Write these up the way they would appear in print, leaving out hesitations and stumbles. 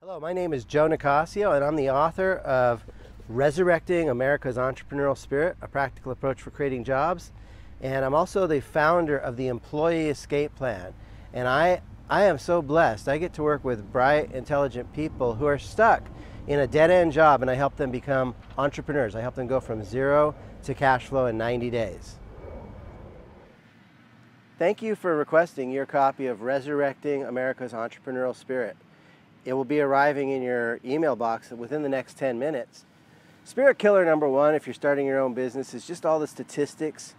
Hello, my name is Joe Nicasio, and I'm the author of Resurrecting America's Entrepreneurial Spirit, a practical approach for creating jobs. And I'm also the founder of the Employee Escape Plan. And I am so blessed. I get to work with bright, intelligent people who are stuck in a dead-end job, and I help them become entrepreneurs. I help them go from zero to cash flow in 90 days. Thank you for requesting your copy of Resurrecting America's Entrepreneurial Spirit. It will be arriving in your email box within the next 10 minutes. Spirit killer number one, if you're starting your own business, is just all the statistics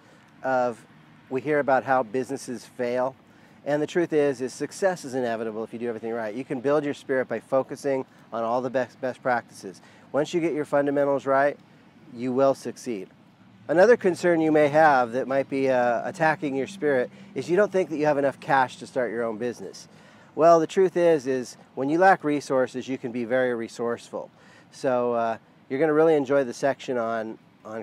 we hear about how businesses fail. And the truth is success is inevitable if you do everything right. You can build your spirit by focusing on all the best practices. Once you get your fundamentals right, you will succeed. Another concern you may have that might be attacking your spirit is you don't think that you have enough cash to start your own business. Well, the truth is when you lack resources, you can be very resourceful. So you're going to really enjoy the section on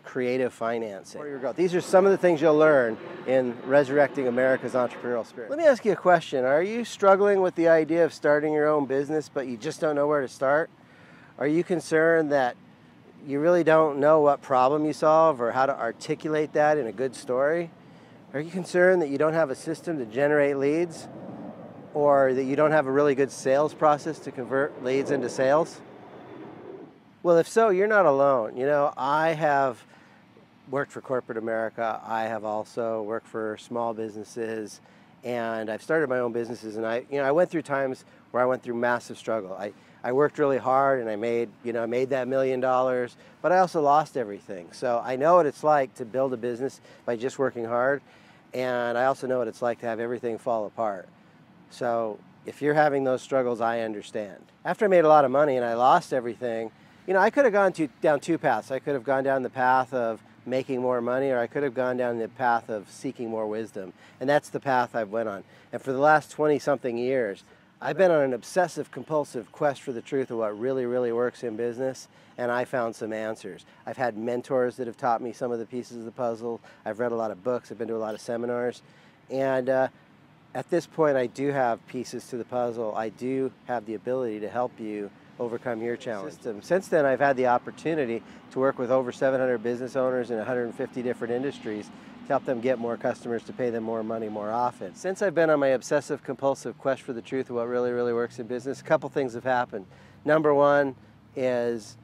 creative financing. These are some of the things you'll learn in Resurrecting America's Entrepreneurial Spirit. Let me ask you a question. Are you struggling with the idea of starting your own business, but you just don't know where to start? Are you concerned that you really don't know what problem you solve or how to articulate that in a good story? Are you concerned that you don't have a system to generate leads? Or that you don't have a really good sales process to convert leads into sales? Well, if so, you're not alone. You know, I have worked for corporate America. I have also worked for small businesses, and I've started my own businesses. And I went through times where I went through massive struggle. I worked really hard, and I made that $1 million, but I also lost everything. So I know what it's like to build a business by just working hard, and I also know what it's like to have everything fall apart. So if you're having those struggles, I understand. After I made a lot of money and I lost everything, I could have gone down two paths. I could have gone down the path of making more money, or I could have gone down the path of seeking more wisdom. And that's the path I've went on. And for the last 20-something years, I've been on an obsessive-compulsive quest for the truth of what really, really works in business, and I found some answers. I've had mentors that have taught me some of the pieces of the puzzle. I've read a lot of books. I've been to a lot of seminars. And at this point, I do have pieces to the puzzle. I do have the ability to help you overcome your challenge. Since then, I've had the opportunity to work with over 700 business owners in 150 different industries to help them get more customers, to pay them more money more often. Since I've been on my obsessive-compulsive quest for the truth of what really, really works in business, a couple things have happened. Number one is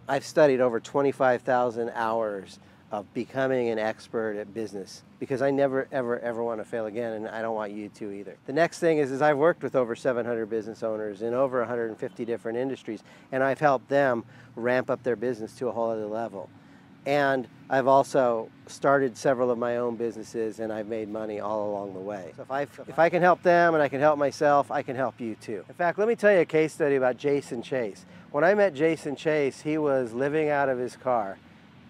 I've studied over 25,000 hours of becoming an expert at business, because I never, ever want to fail again, and I don't want you to either. The next thing is I've worked with over 700 business owners in over 150 different industries, and I've helped them ramp up their business to a whole other level. And I've also started several of my own businesses, and I've made money all along the way. So if I can help them and I can help myself, I can help you too. In fact, let me tell you a case study about Jason Chase. When I met Jason Chase, he was living out of his car,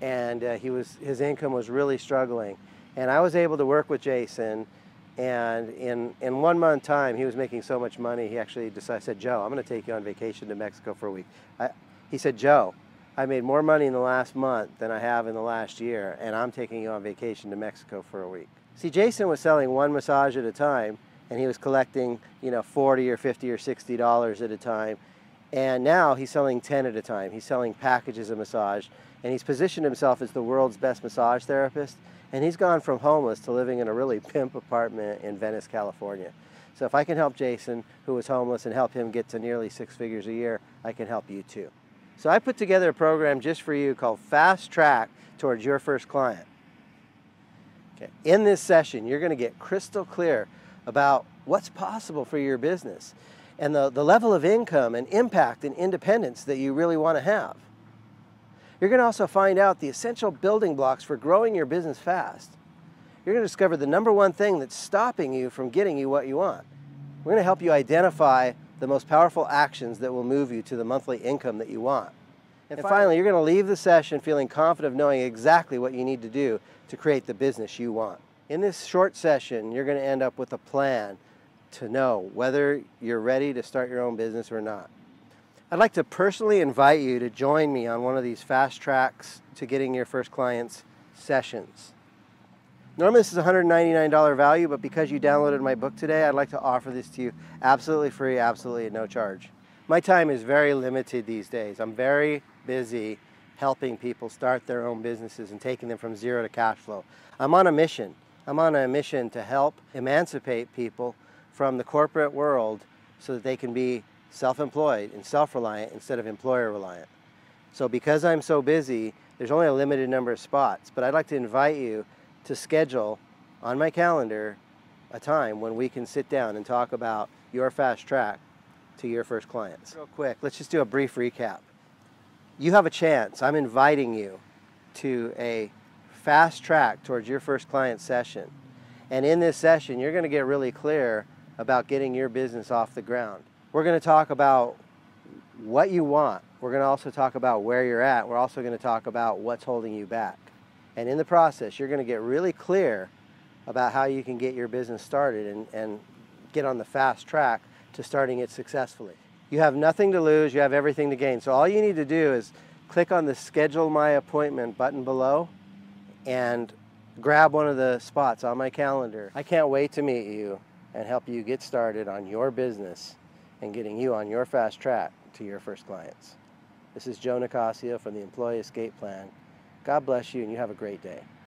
and his income was really struggling. And I was able to work with Jason, and in 1 month time, he was making so much money, he actually decided, I said, Joe, I'm gonna take you on vacation to Mexico for a week. He said, Joe, I made more money in the last month than I have in the last year, and I'm taking you on vacation to Mexico for a week. See, Jason was selling one massage at a time, and he was collecting, $40 or $50 or $60 at a time. And now he's selling 10 at a time. He's selling packages of massage, and he's positioned himself as the world's best massage therapist. And he's gone from homeless to living in a really pimp apartment in Venice, California. So if I can help Jason, who was homeless, and help him get to nearly 6 figures a year, I can help you too. So I put together a program just for you called Fast Track Towards Your First Client. Okay. In this session, you're going to get crystal clear about what's possible for your business and the level of income and impact and independence that you really want to have. You're going to also find out the essential building blocks for growing your business fast. You're going to discover the number one thing that's stopping you from getting you what you want. We're going to help you identify the most powerful actions that will move you to the monthly income that you want. And finally, you're going to leave the session feeling confident of knowing exactly what you need to do to create the business you want. In this short session, you're going to end up with a plan to know whether you're ready to start your own business or not. I'd like to personally invite you to join me on one of these fast tracks to getting your first clients sessions. Normally this is a $199 value, but because you downloaded my book today, I'd like to offer this to you absolutely free, absolutely at no charge. My time is very limited these days. I'm very busy helping people start their own businesses and taking them from zero to cash flow. I'm on a mission. I'm on a mission to help emancipate people from the corporate world so that they can be self-employed and self-reliant instead of employer-reliant. So because I'm so busy, there's only a limited number of spots, but I'd like to invite you to schedule on my calendar a time when we can sit down and talk about your fast track to your first clients. Real quick, let's just do a brief recap. You have a chance. I'm inviting you to a fast track towards your first client session. And in this session, you're going to get really clear about getting your business off the ground. We're going to talk about what you want. We're going to also talk about where you're at. We're also going to talk about what's holding you back. And in the process, you're going to get really clear about how you can get your business started and get on the fast track to starting it successfully. You have nothing to lose, you have everything to gain. So all you need to do is click on the Schedule My Appointment button below and grab one of the spots on my calendar. I can't wait to meet you and help you get started on your business and getting you on your fast track to your first clients. This is Joe Nicasio from the Employee Escape Plan. God bless you and you have a great day.